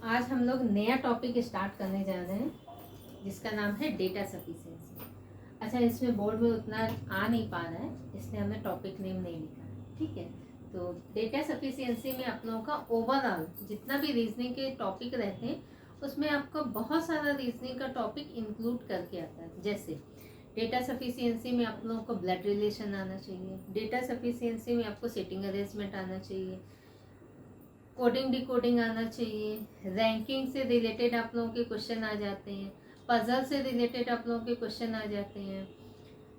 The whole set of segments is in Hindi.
आज हम लोग नया टॉपिक स्टार्ट करने जा रहे हैं जिसका नाम है डेटा सफिशिएंसी। अच्छा, इसमें बोर्ड में उतना आ नहीं पा रहा है इसलिए हमने टॉपिक नेम नहीं लिखा है, ठीक है। तो डेटा सफिशिएंसी में आप लोगों का ओवरऑल जितना भी रीजनिंग के टॉपिक रहते हैं उसमें आपका बहुत सारा रीजनिंग का टॉपिक इंक्लूड करके आता है। जैसे डेटा सफिशिएंसी में आप लोगों को ब्लड रिलेशन आना चाहिए, डेटा सफिशिएंसी में आपको सेटिंग अरेंजमेंट आना चाहिए, कोडिंग डिकोडिंग आना चाहिए, रैंकिंग से रिलेटेड आप लोगों के क्वेश्चन आ जाते हैं, पजल से रिलेटेड आप लोगों के क्वेश्चन आ जाते हैं।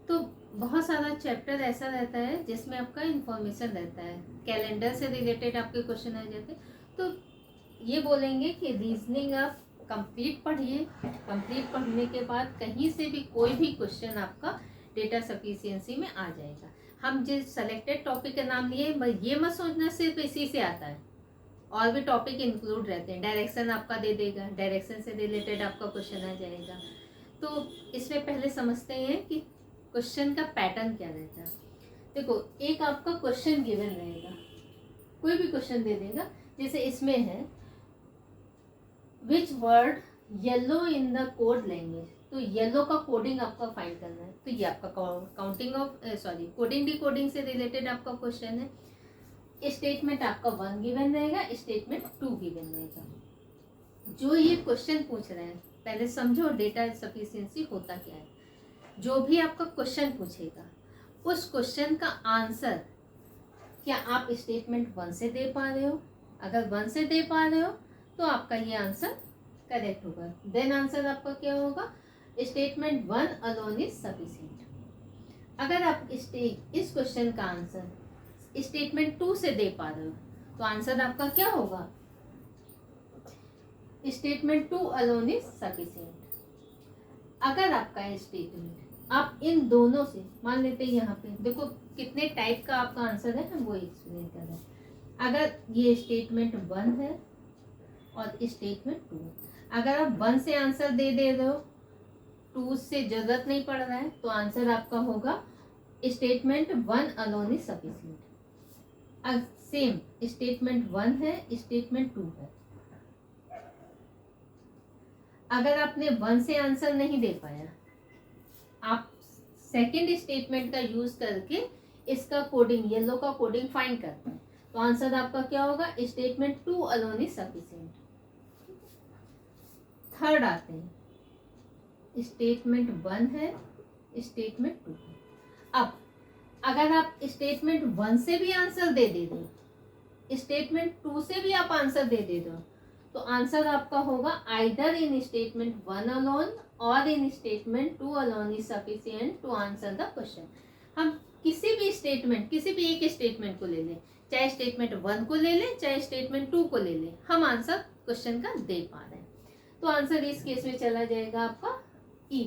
तो बहुत सारा चैप्टर ऐसा रहता है जिसमें आपका इंफॉर्मेशन रहता है, कैलेंडर से रिलेटेड आपके क्वेश्चन आ जाते हैं। तो ये बोलेंगे कि रीजनिंग आप कंप्लीट पढ़िए, कंप्लीट पढ़ने के बाद कहीं से भी कोई भी क्वेश्चन आपका डेटा सफिशिएंसी में आ जाएगा। हम जिस सेलेक्टेड टॉपिक का नाम लिए ये मत सोचना सिर्फ इसी से आता है, और भी टॉपिक इंक्लूड रहते हैं। डायरेक्शन आपका दे देगा, डायरेक्शन से रिलेटेड आपका क्वेश्चन आ जाएगा। तो इसमें पहले समझते हैं कि क्वेश्चन का पैटर्न क्या रहता है। देखो, एक आपका क्वेश्चन गिवन रहेगा, कोई भी क्वेश्चन दे देगा। जैसे इसमें है which word yellow in the code language, तो येलो का कोडिंग आपका फाइंड करना है। तो ये आपका कोडिंग डिकोडिंग से रिलेटेड आपका क्वेश्चन है। स्टेटमेंट आपका 1 गिवन रहेगा, स्टेटमेंट 2 गिवन रहेगा। जो ये क्वेश्चन पूछ रहे हैं पहले समझो डेटा सफिशिएंसी होता क्या है। जो भी आपका क्वेश्चन पूछेगा उस क्वेश्चन का आंसर क्या आप स्टेटमेंट 1 से दे पा रहे हो। अगर 1 से दे पा रहे हो तो आपका ये आंसर करेक्ट होगा। देन आंसर आपका क्या होगा, स्टेटमेंट 1 अलोन इज सफिशिएंट। अगर आप इस क्वेश्चन का आंसर स्टेटमेंट 2 से दे पा रहे हो तो आंसर आपका क्या होगा, स्टेटमेंट 2 अलोन इज सफिशिएंट। अगर आपका स्टेटमेंट आप इन दोनों से, मान लेते हैं यहाँ पे देखो कितने टाइप का आपका आंसर है, हम वो एक्सप्लेन कर रहे हैं। अगर ये स्टेटमेंट 1 है और स्टेटमेंट 2, अगर आप 1 से आंसर दे रहे हो, 2 से जरूरत नहीं पड़ रहा है, तो आंसर आपका होगा statement 1 alone is sufficient. Same statement 1 है, स्टेटमेंट 2 है। अगर आपने 1 से आंसर नहीं दे पाया, आप सेकंड स्टेटमेंट का यूज करके इसका कोडिंग, येलो का कोडिंग फाइंड करते हैं, तो आंसर आपका क्या होगा, statement 2 alone is sufficient. Third आते हैं, स्टेटमेंट 1 है, स्टेटमेंट 2 है। अब अगर आप स्टेटमेंट 1 से भी आंसर दे दो, स्टेटमेंट 2 से भी आप आंसर दे दो, तो आंसर आपका होगा आइदर इन स्टेटमेंट 1 अलोन और in statement 2 alone is sufficient to answer the question. हम किसी भी स्टेटमेंट, किसी भी एक स्टेटमेंट को ले लें, चाहे स्टेटमेंट 1 को ले लें चाहे स्टेटमेंट 2 को ले लें, हम आंसर क्वेश्चन का दे पा रहे हैं, तो आंसर इस केस में चला जाएगा आपका ई।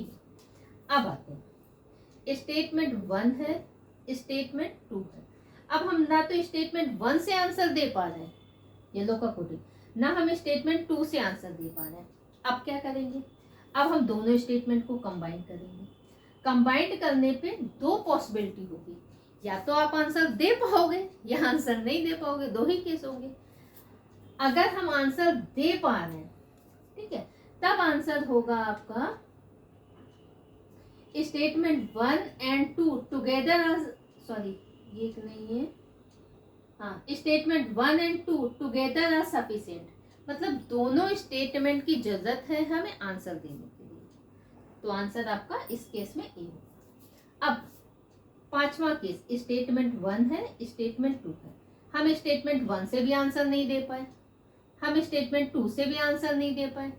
अब आते हैं, स्टेटमेंट 1 है, स्टेटमेंट 2 है। अब हम ना तो स्टेटमेंट 1 से आंसर दे पा रहे हैं येलो का कोडिंग, ना हम स्टेटमेंट 2 से आंसर दे पा रहे हैं। अब क्या करेंगे, अब हम दोनों स्टेटमेंट को कंबाइन करेंगे। कंबाइंड करने पे 2 पॉसिबिलिटी होगी, या तो आप आंसर दे पाओगे या आंसर नहीं दे पाओगे, 2 ही केस होंगे। अगर हम आंसर दे पा रहे हैं, ठीक है, तब आंसर होगा आपका स्टेटमेंट 1 एंड 2 टुगेदर, सॉरी ये नहीं है, हाँ, statement 1 and 2 together are sufficient. मतलब दोनों स्टेटमेंट की जरूरत है हमें आंसर देने के लिए, तो आंसर आपका इस केस में ए होगा। अब पांचवा केस, स्टेटमेंट 1 है, स्टेटमेंट 2 है। हम स्टेटमेंट 1 से भी आंसर नहीं दे पाए, हम स्टेटमेंट 2 से भी आंसर नहीं दे पाए।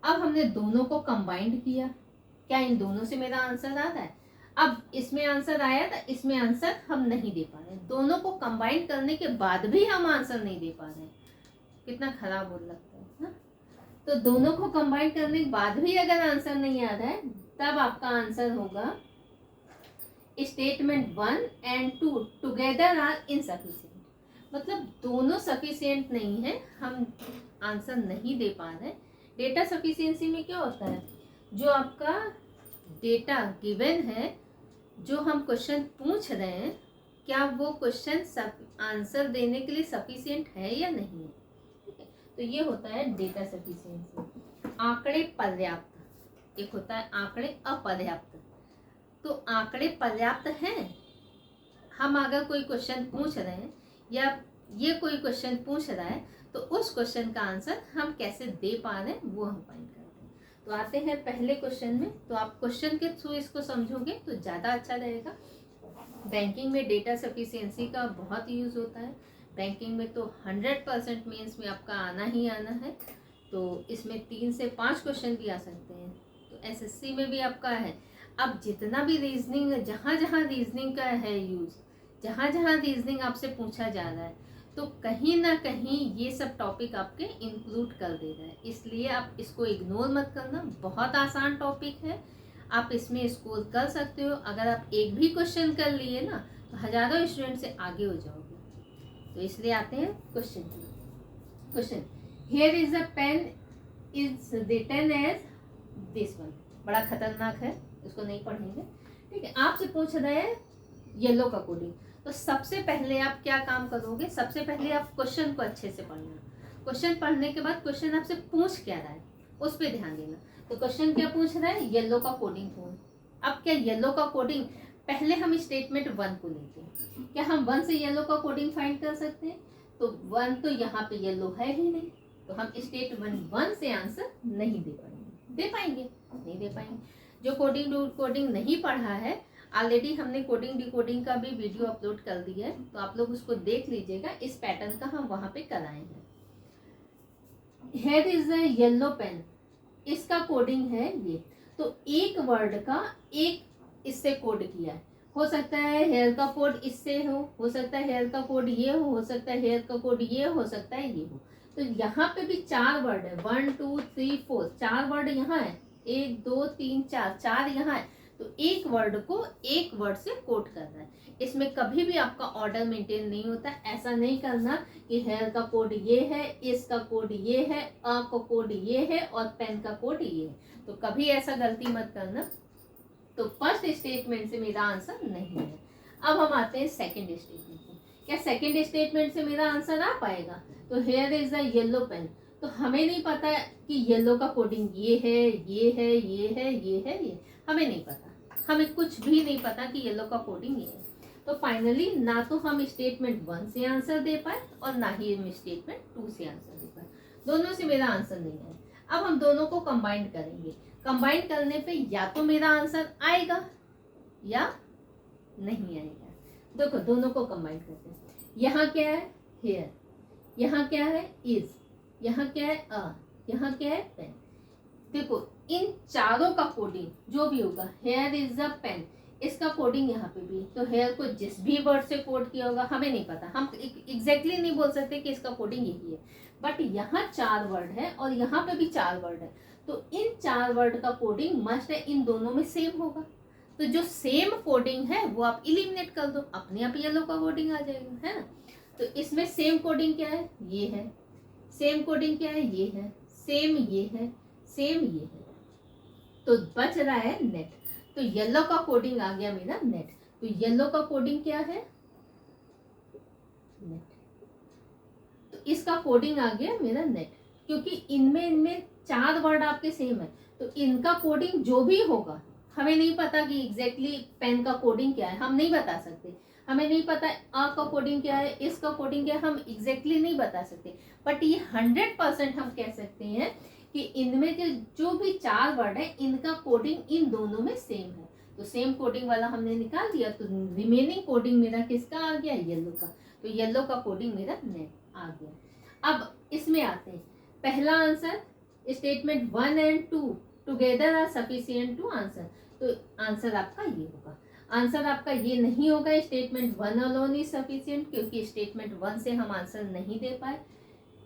अब हमने दोनों को कंबाइंड किया, क्या इन दोनों से मेरा आंसर आ रहा है। अब इसमें आंसर आया था, इसमें आंसर हम नहीं दे पा रहे, दोनों को कंबाइन करने के बाद भी हम आंसर नहीं दे पा रहे, कितना खराब बोल लगता है ना। तो दोनों को कंबाइन करने के बाद भी अगर आंसर नहीं आ रहा है, तब आपका आंसर होगा statement 1 and 2 together are insufficient. मतलब दोनों सफिशिएंट नहीं है, हम आंसर नहीं दे पा रहे। डेटा सफिशिएंसी में क्या होता है, जो आपका डेटा गिवन है, जो हम क्वेश्चन पूछ रहे हैं, क्या वो क्वेश्चन आंसर देने के लिए सफिशिएंट है या नहीं है, ठीक है। तो ये होता है डेटा सफिशिएंसी, आंकड़े पर्याप्त। एक होता है आंकड़े अपर्याप्त। तो आंकड़े पर्याप्त हैं, हम अगर कोई क्वेश्चन पूछ रहे हैं या ये कोई क्वेश्चन पूछ रहा है तो उस क्वेश्चन का आंसर हम कैसे दे पा रहे हैं वो हम फाइंड करते हैं। तो आते हैं पहले क्वेश्चन में। तो आप क्वेश्चन के थ्रू इसको समझोगे तो ज़्यादा अच्छा रहेगा। बैंकिंग में डेटा सफिशिएंसी का बहुत यूज़ होता है। बैंकिंग में तो 100% मेंस में आपका आना ही आना है। तो इसमें 3 से 5 क्वेश्चन भी आ सकते हैं। तो एसएससी में भी आपका है। अब जितना भी रीजनिंग, जहाँ जहाँ रीजनिंग का है यूज़, जहाँ जहाँ रीजनिंग आपसे पूछा जा रहा है तो कहीं ना कहीं ये सब टॉपिक आपके इंक्लूड कर दे रहा है। इसलिए आप इसको इग्नोर मत करना, बहुत आसान टॉपिक है, आप इसमें स्कोर कर सकते हो। अगर आप एक भी क्वेश्चन कर लिए ना तो हजारों स्टूडेंट से आगे हो जाओगे। तो इसलिए आते हैं question. Here is a pen is written as this one. बड़ा खतरनाक है, इसको नहीं पढ़ेंगे, ठीक है। आपसे पूछ रहे हैं येलो का कोडिंग। तो सबसे पहले आप क्या काम करोगे, सबसे पहले आप क्वेश्चन को अच्छे से पढ़ना। क्वेश्चन पढ़ने के बाद क्वेश्चन आपसे पूछ क्या रहा है उस पर ध्यान देना। तो क्वेश्चन क्या पूछ रहा है, येलो का कोडिंग ढूंढ। अब क्या येलो का कोडिंग, पहले हम स्टेटमेंट 1 को लेते हैं। क्या हम 1 से येलो का कोडिंग फाइंड कर सकते हैं? तो 1 तो यहाँ पे येलो है ही नहीं, तो हम स्टेटमेंट 1 से आंसर नहीं दे पाएंगे, नहीं दे पाएंगे। जो कोडिंग नहीं पढ़ा है, ऑलरेडी हमने कोडिंग डिकोडिंग का भी वीडियो अपलोड कर दिया है, तो आप लोग उसको देख लीजिएगा। इस पैटर्न का हम वहां पे कराए हैं। Here is a yellow pen, इसका कोडिंग है ये। तो एक वर्ड का एक इससे कोड किया है। हो सकता है हेयर का कोड इससे हो सकता है हेयर का कोड ये हो सकता है हेयर का कोड ये हो सकता है ये हो। तो यहाँ पे भी 4 वर्ड है, 1 2 3 4, 4 वर्ड यहाँ है, 1 2 3 4, 4 यहाँ है। तो एक वर्ड को एक वर्ड से कोट करना है। इसमें कभी भी आपका ऑर्डर मेंटेन नहीं होता। ऐसा नहीं करना कि हेयर का कोड ये है, इसका कोड ये है, अ का कोड ये है और पेन का कोड ये है। तो कभी ऐसा गलती मत करना। तो फर्स्ट स्टेटमेंट से मेरा आंसर नहीं है। अब हम आते हैं सेकंड स्टेटमेंट में। क्या सेकंड स्टेटमेंट से मेरा आंसर आ पाएगा? तो here is a yellow pen. तो हमें नहीं पता कि येलो का कोडिंग ये है, ये है, ये है, ये है, ये हमें नहीं पता। हमें कुछ भी नहीं पता कि येलो का कोडिंग ये है। तो फाइनली ना तो हम स्टेटमेंट 1 से आंसर दे पाए और ना ही हम स्टेटमेंट 2 से आंसर दे पाए। दोनों से मेरा आंसर नहीं है। अब हम दोनों को कंबाइन करेंगे। कंबाइन करने पे या तो मेरा आंसर आएगा या नहीं आएगा। देखो दोनों को कंबाइन करते हैं। यहाँ क्या है? हेयर। यहाँ क्या है? इज। यहाँ क्या है? अ। यहाँ क्या है? पेन। देखो इन चारों का कोडिंग जो भी होगा, हेयर इज अ पेन, इसका कोडिंग यहाँ पे भी। तो हेयर को जिस भी वर्ड से कोड किया होगा हमें नहीं पता, हम एग्जैक्टली नहीं बोल सकते कि इसका कोडिंग यही है। बट यहाँ 4 वर्ड है और यहाँ पे भी 4 वर्ड है। तो इन 4 वर्ड का कोडिंग मस्ट है इन दोनों में सेम होगा। तो जो सेम कोडिंग है वो आप इलिमिनेट कर दो, अपने आप येलो का कोडिंग आ जाएगा, है ना। तो इसमें सेम कोडिंग क्या है? ये है। सेम कोडिंग क्या है? ये है। सेम ये है, सेम ये है। तो बच रहा है नेट। तो येलो का कोडिंग आ गया मेरा नेट। तो येलो का कोडिंग क्या है? नेट। तो इसका कोडिंग आ गया मेरा नेट, क्योंकि इनमें 4 वर्ड आपके सेम है। तो इनका कोडिंग जो भी होगा, हमें नहीं पता कि एग्जैक्टली पेन का कोडिंग क्या है, हम नहीं बता सकते। हमें नहीं पता आ का कोडिंग क्या है, इसका कोडिंग क्या है, हम एग्जैक्टली नहीं बता सकते। बट ये 100% हम कह सकते हैं कि इनमें जो भी 4 वर्ड है इनका कोडिंग इन दोनों में सेम है। तो सेम कोडिंग वाला हमने निकाल दिया। तो रिमेनिंग कोडिंग मेरा किसका आ गया? येलो का। तो येलो का कोडिंग मेरा नेट आ गया। अब इसमें आते हैं। पहला answer, statement 1 and 2 together are sufficient to answer. तो आंसर आपका ये होगा। आंसर आपका ये नहीं होगा स्टेटमेंट 1 अलोन इज सफिशिएंट, क्योंकि स्टेटमेंट 1 से हम आंसर नहीं दे पाए।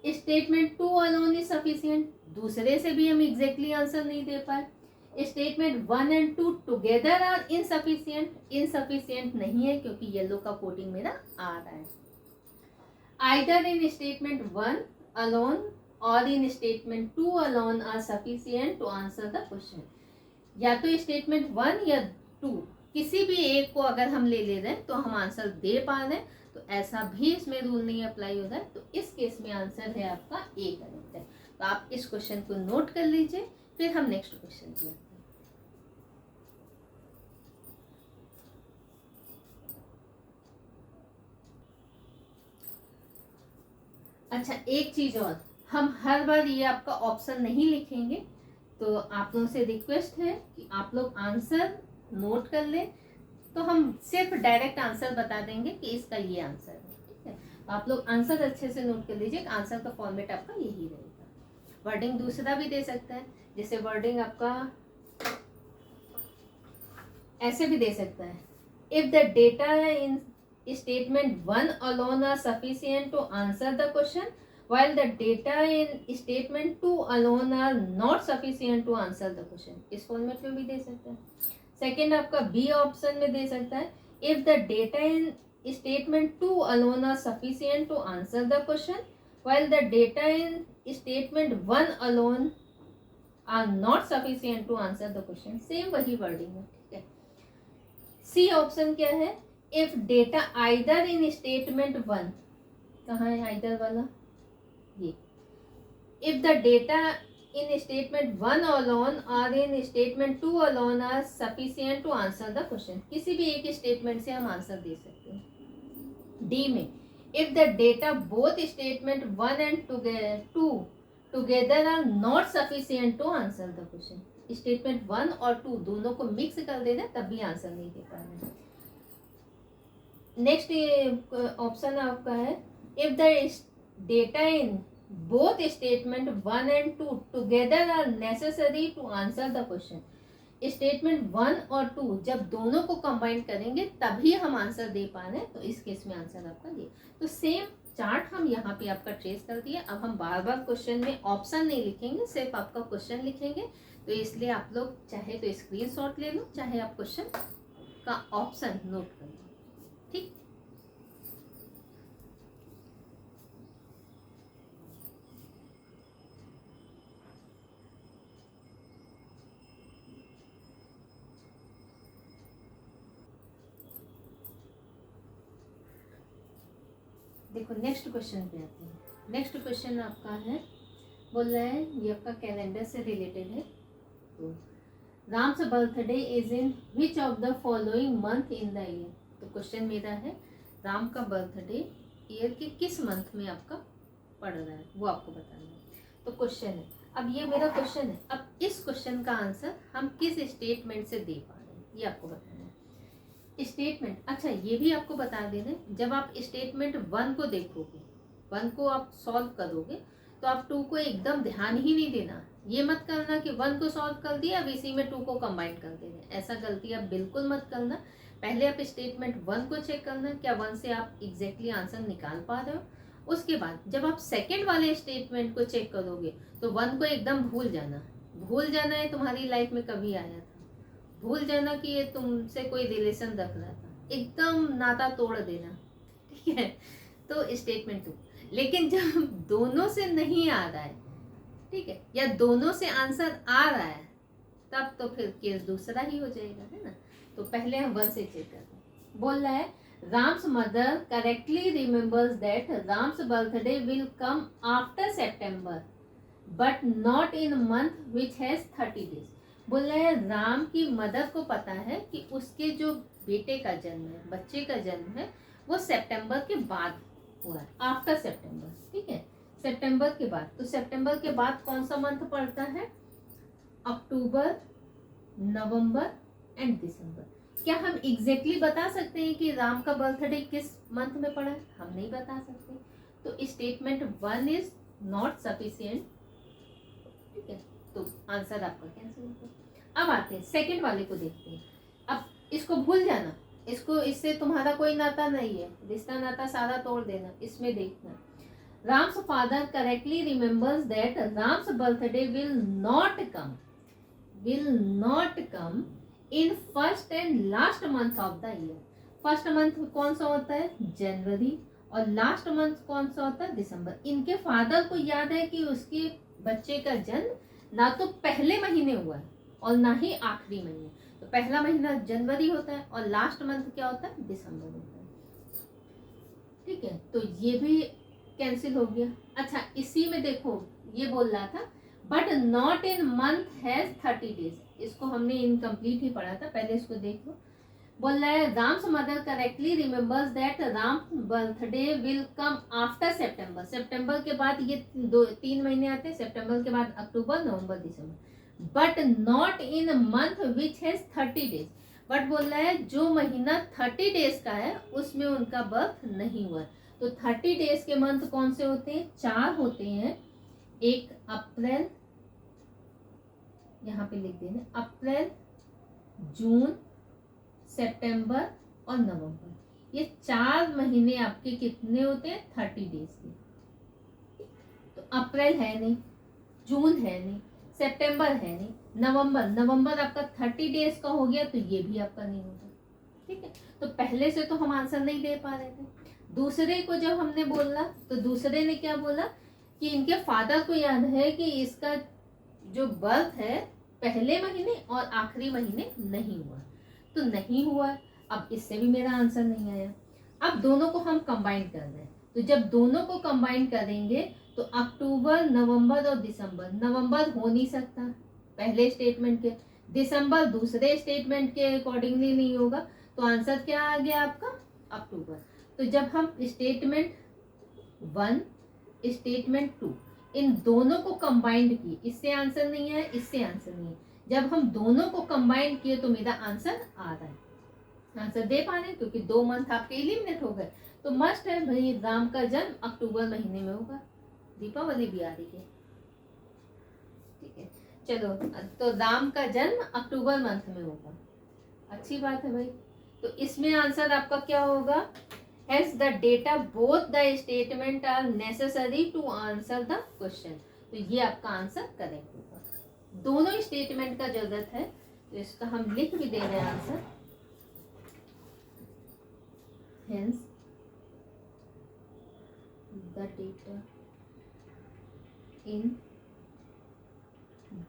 स्टेटमेंट 2 अलोन इज सफिशिएंट, दूसरे से भी हम एग्जैक्टली आंसर नहीं दे पाए। Statement 1 and 2 together are insufficient, insufficient नहीं है क्योंकि येलो का कोडिंग मेरा आ रहा है। आइदर इन स्टेटमेंट 1 अलोन और in statement 2 alone are sufficient to answer the question. या तो स्टेटमेंट 1 या 2 किसी भी एक को अगर हम ले रहे हैं तो हम आंसर दे पा रहे हैं, तो ऐसा भी इसमें रूल नहीं अप्लाई होता है। तो इस केस में आंसर है आपका ए करेक्ट है। तो आप इस क्वेश्चन को नोट कर लीजिए, फिर हम नेक्स्ट क्वेश्चन की आते हैं। अच्छा, एक चीज और, हम हर बार ये आपका ऑप्शन नहीं लिखेंगे, तो आप लोगों से रिक्वेस्ट है कि आप लोग आंसर नोट कर लें। तो हम सिर्फ डायरेक्ट आंसर बता देंगे कि इसका ये आंसर है, ठीक है। तो आप लोग आंसर अच्छे से नोट कर लीजिए। आंसर का फॉर्मेट आपका यही रहेगा। वर्डिंग दूसरा भी दे सकता है, जैसे वर्डिंग आपका ऐसे भी दे सकता है, if the data in statement 1 alone are sufficient to answer the question, while the data in statement 2 alone are not sufficient to answer the question। इस फॉर्मेट में भी दे सकता है। सेकेंड आपका बी ऑप्शन में दे सकता है, if the data in statement 2 alone are sufficient to answer the question, while the data in statement 1 alone are not sufficient to answer the question। Same वही वर्डिंग है, ठीक है। सी ऑप्शन क्या है, if data either in statement 1, कहाँ है आइदर वाला, ये, if the data in statement 1 alone और in statement 2 alone are sufficient to answer the question. किसी भी एक स्टेटमेंट से हम आंसर दे सकते हैं। डी में, if the data both statement 1 and 2 together are not sufficient to answer the question. Statement 1 और 2 दोनों को मिक्स कर देना तब भी आंसर नहीं दे पा रहे हैं। नेक्स्ट ऑप्शन आपका है, if the data in both statement 1 and 2 together are necessary to answer the question. Statement 1 और 2 जब दोनों को कंबाइन करेंगे तभी हम आंसर दे पा रहे हैं, तो इस केस में आंसर आपका ये। तो सेम चार्ट हम यहाँ पे आपका ट्रेस कर दिया। अब हम बार बार क्वेश्चन में ऑप्शन नहीं लिखेंगे, सिर्फ आपका क्वेश्चन लिखेंगे। तो इसलिए आप लोग चाहे तो स्क्रीनशॉट ले लो, चाहे आप क्वेश्चन का ऑप्शन नोट कर लो, ठीक। देखो नेक्स्ट क्वेश्चन पे आते हैं। नेक्स्ट क्वेश्चन आपका है, बोल रहा है, ये आपका कैलेंडर से रिलेटेड है। तो Ram's birthday is in which of the following month in the year. तो क्वेश्चन मेरा है, राम का बर्थडे ईयर के किस मंथ में आपका पड़ रहा है, वो आपको बताना है। तो क्वेश्चन है, अब ये मेरा क्वेश्चन है, अब इस क्वेश्चन का आंसर हम किस स्टेटमेंट से दे पा रहे हैं, ये आपको बताना है। स्टेटमेंट, अच्छा ये भी आपको बता दे रहे, जब आप स्टेटमेंट 1 को देखोगे, 1 को आप सॉल्व करोगे, तो आप 2 को एकदम ध्यान ही नहीं देना। ये मत करना कि 1 को सॉल्व कर दिया अब इसी में 2 को कंबाइन कर देना, ऐसा गलती आप बिल्कुल मत करना। पहले आप स्टेटमेंट 1 को चेक करना, क्या 1 से आप एग्जैक्टली आंसर निकाल पा रहे हो। उसके बाद जब आप सेकेंड वाले स्टेटमेंट को चेक करोगे तो 1 को एकदम भूल जाना। भूल जाना है तुम्हारी लाइफ में कभी आया था, भूल जाना कि ये तुमसे कोई रिलेशन रख रहा था, एकदम नाता तोड़ देना, ठीक है। तो स्टेटमेंट 2, लेकिन जब दोनों से नहीं आ रहा है, ठीक है, या दोनों से आंसर आ रहा है, तब तो फिर केस दूसरा ही हो जाएगा, है ना। तो पहले हम 1 से चेक करते हैं। बोल रहा है, Ram's mother correctly remembers that Ram's birthday will come after September but not in month which has 30 days. बोल रहे हैं, राम की मदर को पता है कि उसके जो बेटे का जन्म है, बच्चे का जन्म है, वो सितंबर के बाद हुआ है, आफ्टर सितंबर, ठीक है, सितंबर के बाद। तो सितंबर के बाद कौन सा मंथ पड़ता है, अक्टूबर, नवंबर एंड दिसंबर। क्या हम एग्जैक्टली बता सकते हैं कि राम का बर्थडे किस मंथ में पड़ा है, हम नहीं बता सकते। तो स्टेटमेंट 1 इज नॉट सफिशिएंट, ठीक है, तो आंसर आपका कैंसिल होगा। अब आते हैं सेकंड वाले को देखते हैं। अब इसको भूल जाना, इसको, इससे तुम्हारा कोई नाता नहीं है, रिश्ता नाता सारा तोड़ देना। इसमें देखना, Ram's father correctly remembers that Ram's birthday will not come in first and last month of the year. First month कौन सा होता है, जनवरी, और लास्ट मंथ कौन सा होता है, दिसंबर। इनके फादर को याद है कि उसके बच्चे का जन्म ना तो पहले महीने हुआ है और ना ही आखिरी महीने। तो पहला महीना जनवरी होता है और लास्ट मंथ क्या होता है, दिसंबर होता है। ठीक है, तो ये भी कैंसिल हो गया। अच्छा, इसी में देखो ये बोल रहा था but not in month has 30 days, इसको हमने इनकम्प्लीट ही पढ़ा था, पहले इसको देख लो। बोल रहा है Ram's mother correctly remembers that Ram birthday will come after सितंबर, सितंबर के बाद ये 3 महीने आते हैं, सितंबर के बाद अक्टूबर, नवंबर, दिसंबर, but not in month which has 30 days, but बोल रहा है जो महीना 30 डेज का है उसमें उनका बर्थ नहीं हुआ। तो 30 डेज के मंथ कौन से होते हैं, 4 होते हैं। एक अप्रैल, यहाँ पे लिख देना, अप्रैल, जून, सितंबर और नवंबर, ये 4 महीने आपके कितने होते हैं, 30 डेज के। तो अप्रैल है नहीं, जून है नहीं, सितंबर है नहीं, नवंबर आपका 30 डेज का हो गया, तो ये भी आपका नहीं होगा। ठीक है, तो पहले से तो हम आंसर नहीं दे पा रहे थे। दूसरे को जब हमने बोला तो दूसरे ने क्या बोला कि इनके फादर को याद है कि इसका जो बर्थ है पहले महीने और आखिरी महीने नहीं हुआ, तो नहीं हुआ। अब इससे भी मेरा आंसर नहीं आया। अब दोनों को हम कंबाइन कर रहे हैं, तो जब दोनों को कंबाइन करेंगे तो अक्टूबर, नवंबर और दिसंबर, नवंबर हो नहीं सकता पहले स्टेटमेंट के, दिसंबर दूसरे स्टेटमेंट के अकॉर्डिंगली नहीं होगा, तो आंसर क्या आ गया आपका, अक्टूबर। तो जब हम स्टेटमेंट 1, स्टेटमेंट 2 इन दोनों को कंबाइंड किए, इससे आंसर नहीं है, इससे आंसर नहीं है, जब हम दोनों को कंबाइन किए तो मेरा आंसर आ रहा है, आंसर दे पा रहे हैं, क्योंकि 2 मंथ आपके एलिमिनेट हो गए। तो मस्ट है भाई राम का जन्म अक्टूबर महीने में होगा, दीपावली भी आ रही है। ठीक है, चलो, तो राम का जन्म अक्टूबर मंथ में होगा, अच्छी बात है भाई। तो इसमें आंसर आपका क्या होगा, hence the data both the statement are necessary to answer the question, तो ये आपका आंसर करेक्ट होगा। दोनों स्टेटमेंट का जरूरत है, तो इसका हम लिख भी दे रहे हैं answer, hence the data in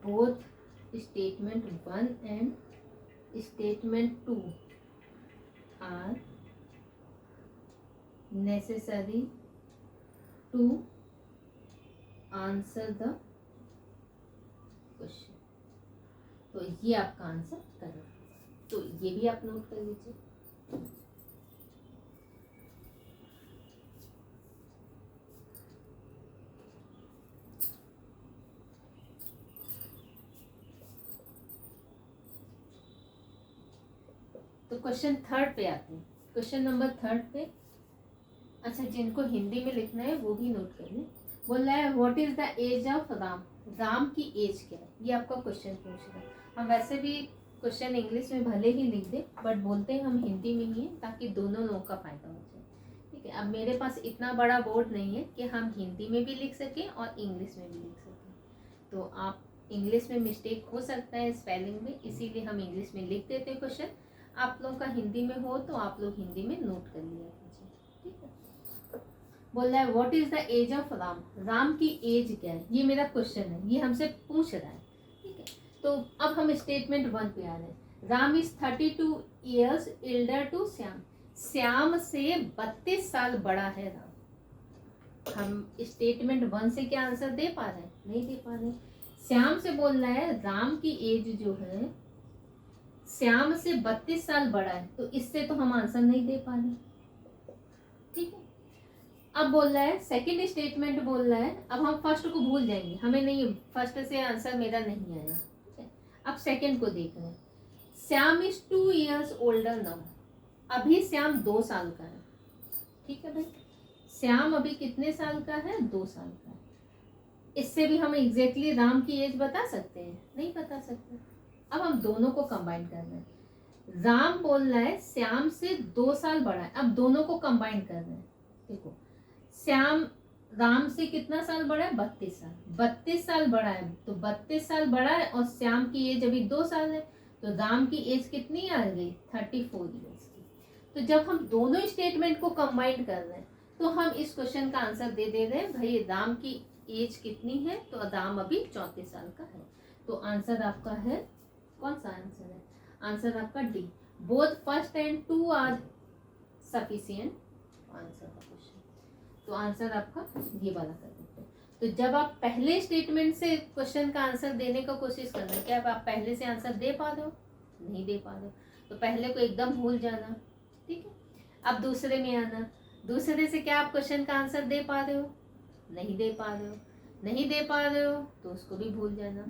both statement 1 and statement 2 are necessary to answer the question, तो ये आपका आंसर करेक्ट, तो ये भी आप नोट कर लीजिए। तो क्वेश्चन 3 पे आते हैं, क्वेश्चन नंबर 3 पे। अच्छा, जिनको हिंदी में लिखना है वो भी नोट कर लें। बोल रहा है what is the age of Ram, Ram की एज क्या है, ये आपका क्वेश्चन पूछ रहा है। हम वैसे भी क्वेश्चन इंग्लिश में भले ही लिख दें, बट बोलते हैं हम हिंदी में ही है, ताकि दोनों लोगों का फायदा हो जाए। ठीक है, अब मेरे पास इतना बड़ा बोर्ड नहीं है कि हम हिंदी में भी लिख सकें और इंग्लिश में भी लिख सकें, तो आप इंग्लिश में मिस्टेक हो सकता है स्पेलिंग में, इसीलिए हम इंग्लिश में लिख देते हैं क्वेश्चन। आप लोग का हिंदी में हो तो आप लोग हिंदी में नोट कर लिया कीजिए। ठीक है, बोल रहा है what is the age of Ram, Ram की एज क्या है, ये मेरा क्वेश्चन है, ये हमसे पूछ रहा है। ठीक है, तो अब हम स्टेटमेंट 1 पे आ रहे हैं। Ram is 32 years elder to Shyam, Shyam से 32 साल बड़ा है राम। हम स्टेटमेंट 1 से क्या आंसर दे पा रहे हैं, नहीं दे पा रहे। श्याम से बोल रहा है राम की एज जो है श्याम से 32 साल बड़ा है, तो इससे तो हम आंसर नहीं दे पा रहे। ठीक है, अब बोल रहा है सेकंड स्टेटमेंट बोल रहा है, अब हम फर्स्ट को भूल जाएंगे, हमें नहीं, फर्स्ट से आंसर मेरा नहीं आया। ठीक है, अब सेकंड को देख रहे हैं। Shyam is 2 years older now, अभी श्याम 2 साल का है। ठीक है भाई, श्याम अभी कितने साल का है, 2 साल का है। इससे भी हम एग्जैक्टली राम की एज बता सकते हैं, नहीं बता सकते। अब हम दोनों को कंबाइन कर रहे हैं। राम बोल रहा है श्याम से 2 साल बड़ा है, अब दोनों को कंबाइन कर रहे हैं। देखो, श्याम राम से कितना साल बड़ा है, 32 साल, 32 साल बड़ा है, तो 32 साल बड़ा है और श्याम की एज अभी 2 साल है, तो राम की एज कितनी आ गई, 34 ईयर्स की। तो जब हम दोनों स्टेटमेंट को कंबाइन कर रहे हैं तो हम इस क्वेश्चन का आंसर दे रहे हैं, भाई राम की एज कितनी है, तो राम अभी 34 साल का है। तो आंसर आपका है, कौन सा आंसर है, आंसर आपका D, both first and two are sufficient answer का क्वेश्चन। तो आंसर आपका ये वाला कर देते हैं। तो जब आप पहले स्टेटमेंट से क्वेश्चन का आंसर देने का कोशिश करना, क्या आप पहले से आंसर दे पा रहे हो? नहीं दे पा रहे हो, तो पहले को एकदम भूल जाना, ठीक है। अब दूसरे में आना, दूसरे से क्या आप क्वेश्चन का आंसर दे पा रहे हो? नहीं दे पा रहे हो, नहीं दे पा रहे हो तो उसको भी भूल जाना।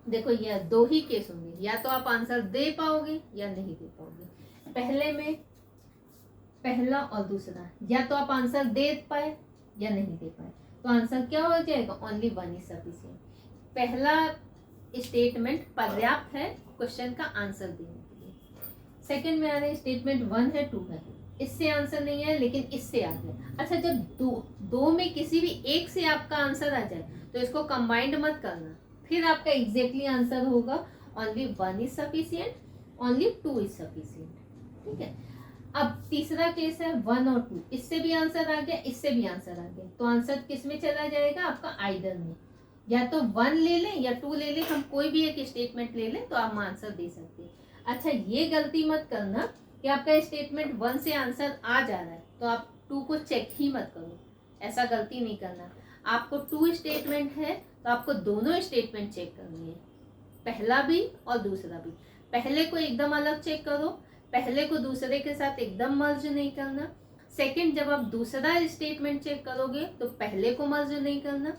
देखो ये दो ही केस होंगे, या तो आप आंसर दे पाओगे या नहीं दे पाओगे। पहले में पहला और दूसरा, या तो आप आंसर दे पाए या नहीं दे पाए, तो आंसर क्या हो जाएगा? Only one is sufficient. पहला स्टेटमेंट पर्याप्त है क्वेश्चन का आंसर देने के लिए। सेकंड में आ रहे स्टेटमेंट 1 है 2 है, इससे आंसर नहीं है लेकिन इससे आ गया। अच्छा, जब दो में किसी भी एक से आपका आंसर आ जाए तो इसको कंबाइंड मत करना, फिर आपका एग्जैक्टली आंसर होगा only 1 is sufficient, only 2 is sufficient, ठीक है। अब तीसरा केस है 1 और 2, इससे भी आंसर आ गया, इससे भी आंसर आ गया, तो आंसर किस में चला जाएगा? आपका आइदर में, या तो 1 ले लें या 2 ले लें, हम कोई भी एक स्टेटमेंट ले लें तो आप आंसर दे सकते हैं। अच्छा, ये गलती मत करना कि आपका स्टेटमेंट 1 से आंसर आ जा रहा है तो आप 2 को चेक ही मत करो, ऐसा गलती नहीं करना। आपको 2 स्टेटमेंट है तो आपको दोनों स्टेटमेंट चेक करनी है, पहला भी और दूसरा भी। पहले को एकदम अलग चेक करो, पहले को दूसरे के साथ एकदम मर्ज नहीं करना। सेकंड, जब आप दूसरा स्टेटमेंट चेक करोगे तो पहले को मर्ज नहीं करना।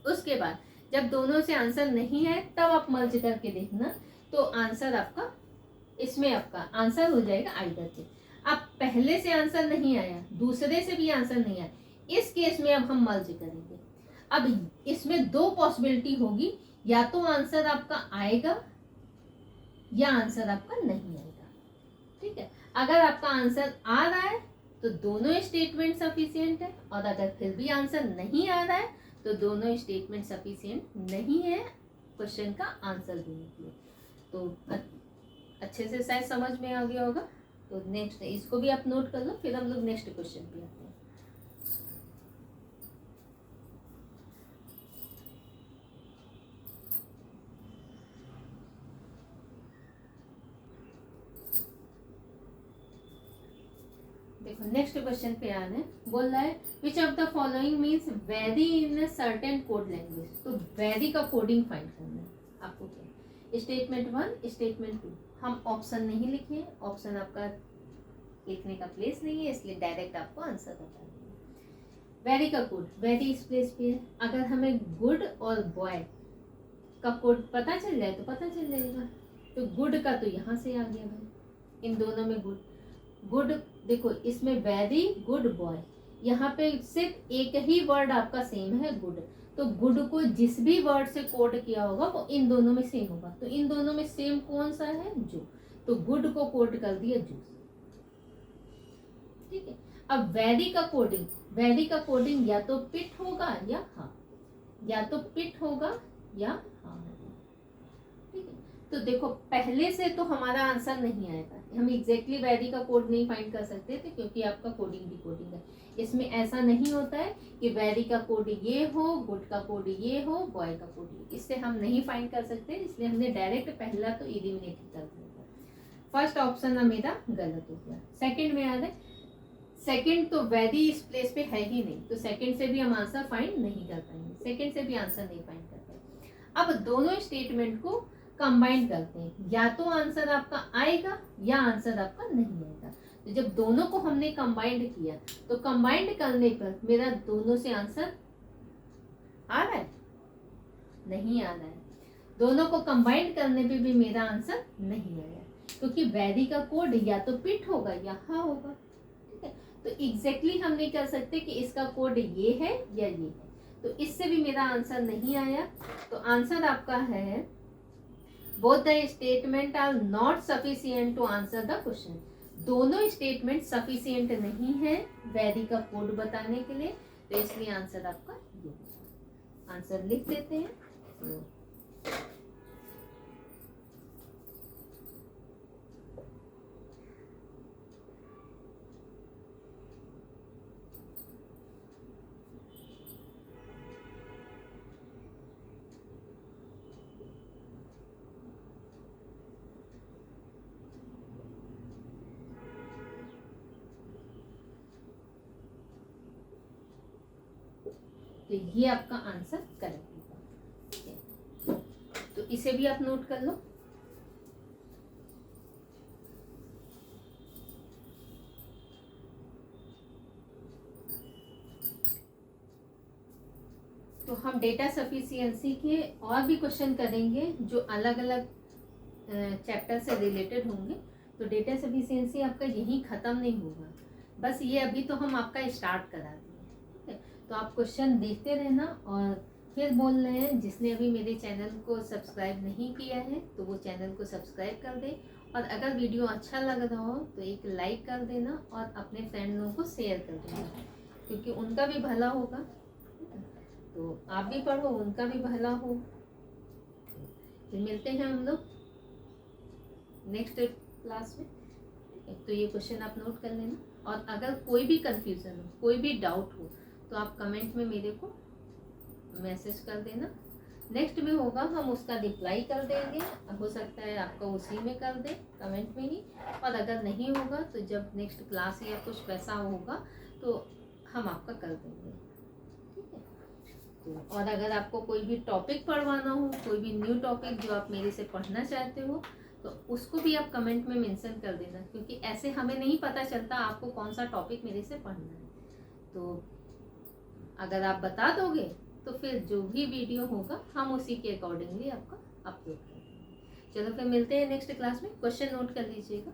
उसके बाद जब दोनों से आंसर नहीं है तब आप मर्ज करके देखना, तो आंसर आपका इसमें आपका आंसर हो जाएगा आइदर के। अब पहले से आंसर नहीं आया, दूसरे से भी आंसर नहीं आया, इस केस में अब हम मर्ज करेंगे। अब इसमें 2 पॉसिबिलिटी होगी, या तो आंसर आपका आएगा या आंसर आपका नहीं आएगा, ठीक है। अगर आपका आंसर आ रहा है तो दोनों स्टेटमेंट सफिशिएंट है, और अगर फिर भी आंसर नहीं आ रहा है तो दोनों स्टेटमेंट सफिशिएंट नहीं है क्वेश्चन का आंसर देने के लिए। तो अच्छे से शायद समझ में आ गया होगा। तो नेक्स्ट इसको भी आप नोट कर लो, फिर हम लोग नेक्स्ट क्वेश्चन पे आते हैं। देखो नेक्स्ट क्वेश्चन पे आना है, बोल रहा है which of the following means very in certain code language. तो वेरी का कोडिंग फाइंड करना है आपको। क्या स्टेटमेंट 1 स्टेटमेंट 2, हम ऑप्शन नहीं लिखे, ऑप्शन आपका लिखने का प्लेस नहीं है, इसलिए डायरेक्ट आपको आंसर बता देंगे। वेरी का कोड, वेरी इस प्लेस पे है, अगर हमें गुड और बॉय का कोड पता चल जाए तो पता चल जाएगा। तो गुड का तो यहाँ से आ गया भाई, इन दोनों में गुड देखो, इसमें वेरी गुड बॉय, यहाँ पे सिर्फ एक ही वर्ड आपका सेम है गुड, तो गुड को जिस भी वर्ड से कोड किया होगा वो इन दोनों में सेम होगा। तो इन दोनों में सेम कौन सा है? जो, तो गुड को कोड कर दिया जूस, ठीक है। अब वेरी का कोडिंग या तो पिट होगा या हाँ, या तो पिट होगा या हाँ होगा, ठीक है। तो देखो पहले से तो हमारा आंसर नहीं आएगा, हम एग्जैक्टली वेरी का कोड नहीं फाइंड कर सकते थे क्योंकि आपका कोडिंग डिकोडिंग है। इसमें ऐसा नहीं होता है कि वेरी का कोड ये हो, गुड का कोड ये हो, बॉय का कोड ये, इससे हम नहीं फाइंड कर सकते, इसलिए हमने डायरेक्ट पहला तो एलिमिनेट कर दिया। फर्स्ट ऑप्शन मेरा गलत हो गया। सेकंड में आ गए, सेकंड तो वेरी इस प्लेस पे है ही नहीं, तो सेकंड से भी हम आंसर फाइंड नहीं कर पाएंगे, सेकंड से भी आंसर नहीं फाइंड कर पाएंगे। अब दोनों स्टेटमेंट को कंबाइन करते हैं, या तो आंसर आपका आएगा या आंसर आपका नहीं आएगा। तो जब दोनों को हमने कंबाइंड किया तो कंबाइंड करने पर मेरा दोनों से आंसर आ रहा है? नहीं आ रहा है। दोनों को कंबाइंड करने पे भी मेरा आंसर नहीं आया, क्योंकि वेरी का कोड या तो पिट होगा या हाँ होगा, ठीक है। तो एग्जैक्टली हम नहीं कर सकते कि इसका कोड ये है या ये है, तो इससे भी मेरा आंसर नहीं आया। तो आंसर आपका है both the statement are not sufficient to answer the question. दोनों स्टेटमेंट सफिशिएंट नहीं है वेरी का कोड बताने के लिए, तो इसलिए आंसर आपका ये होगा। आंसर लिख देते हैं। तो तो ये आपका आंसर करेक्ट होगा। ठीक है, तो इसे भी आप नोट कर लो। तो हम डेटा सफिशिएंसी के और भी क्वेश्चन करेंगे जो अलग अलग चैप्टर से रिलेटेड होंगे। तो डेटा सफिशिएंसी आपका यहीं ख़त्म नहीं होगा, बस ये अभी तो हम आपका स्टार्ट करा दिए। ठीक है, तो आप क्वेश्चन देखते रहना। और फिर बोल रहे हैं जिसने अभी मेरे चैनल को सब्सक्राइब नहीं किया है तो वो चैनल को सब्सक्राइब कर दे, और अगर वीडियो अच्छा लग रहा हो तो एक लाइक कर देना और अपने फ्रेंडों को शेयर कर देना, क्योंकि उनका भी भला होगा। तो आप भी पढ़ो, उनका भी भला हो। फिर मिलते हैं हम लोग नेक्स्ट क्लास में। तो ये क्वेश्चन आप नोट कर लेना, और अगर कोई भी कंफ्यूजन हो, कोई भी डाउट हो, तो आप कमेंट में मेरे को मैसेज कर देना। नेक्स्ट में होगा हम उसका रिप्लाई कर देंगे, हो सकता है आपका उसी में कर दे, कमेंट में ही। और अगर नहीं होगा तो जब नेक्स्ट क्लास या कुछ वैसा होगा तो हम आपका कर देंगे। ठीक है, तो और अगर आपको कोई भी टॉपिक पढ़वाना हो, कोई भी न्यू टॉपिक जो आप मेरे से पढ़ना चाहते हो, तो उसको भी आप कमेंट में मेंशन कर देना, क्योंकि ऐसे हमें नहीं पता चलता आपको कौन सा टॉपिक मेरे से पढ़ना है। तो अगर आप बता दोगे तो फिर जो भी वीडियो होगा हम उसी के अकॉर्डिंगली आपका अपलोड कर देंगे। चलो फिर मिलते हैं नेक्स्ट क्लास में। क्वेश्चन नोट कर लीजिएगा।